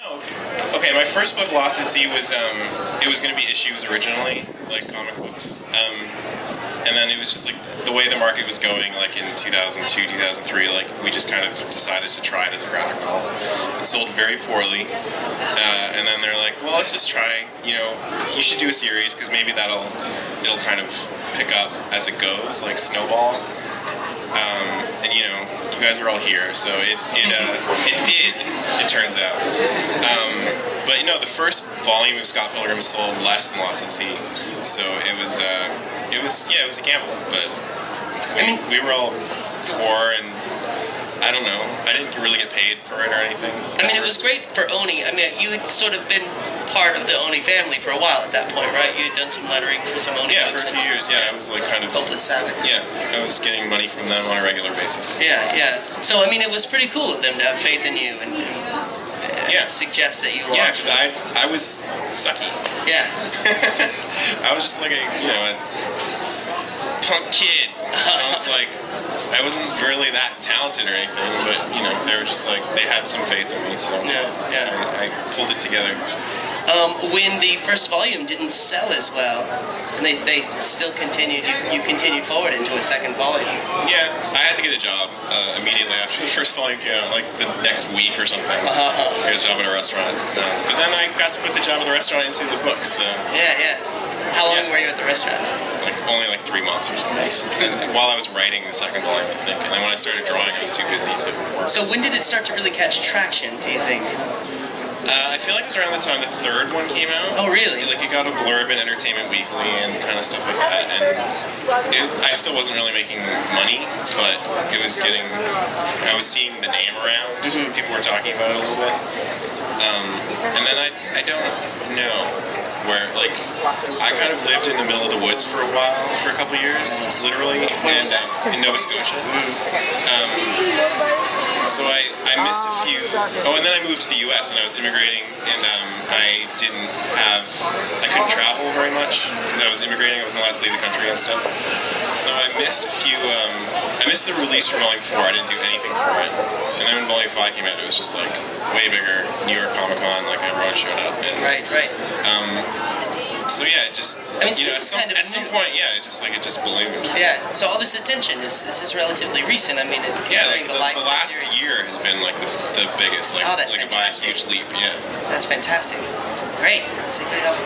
Oh, okay. My first book, Lost at Sea, was it was going to be issues originally, like comic books, and then it was just like the way the market was going, like in 2002, 2003. Like we just kind of decided to try it as a graphic novel. It sold very poorly, and then they're like, well, let's just try. You should do a series because maybe it'll kind of pick up as it goes, like snowball. And you guys are all here, so it did. It turns out. But the first volume of Scott Pilgrim sold less than Lost at Sea, so it was a gamble. But we were all poor, and I don't know. I didn't really get paid for it or anything. It was great for Oni. You had sort of been part of the Oni family for a while at that point, right? You had done some lettering for some Oni books. For a few years, yeah. I was like kind of... Hopeless Savage. Yeah, I was getting money from them on a regular basis. Yeah. So, it was pretty cool of them to have faith in you and suggest that you launch. Yeah, because I was sucky. Yeah. I was just like a punk kid. I was like... I wasn't really that talented or anything, but, they were just like, they had some faith in me, so I pulled it together. When the first volume didn't sell as well, and they still continued, you continued forward into a second volume. Yeah, I had to get a job immediately after the first volume came out, like the next week or something. I got a job at a restaurant. But then I got to put the job at the restaurant into the books. So. Yeah. How long were you at the restaurant? Only 3 months or something. Nice. And while I was writing the second volume, I think. And then when I started drawing, I was too busy to work. So when did it start to really catch traction, do you think? I feel like it was around the time the third one came out. Oh, really? Like, it got a blurb in Entertainment Weekly and kind of stuff like that. And I still wasn't really making money, but it was I was seeing the name around. Mm-hmm. People were talking about it a little bit. And then I don't know where, I kind of lived in the middle of the woods for a while, for a couple years, literally, in Nova Scotia. So I missed a few. Oh, and then I moved to the U.S. and I was immigrating, and I couldn't travel very much because I was immigrating. I wasn't allowed to leave the country and stuff. So I missed a few. I missed the release for Volume 4. I didn't do anything for it. And then when Volume 5 came out, it was just way bigger. New York Comic Con, everyone showed up. And, right. So yeah, it just at some point, it just ballooned. Yeah. So all this attention this is relatively recent. The last year has been the biggest. That's by a huge leap. Yeah. That's fantastic. Great. That's a great help.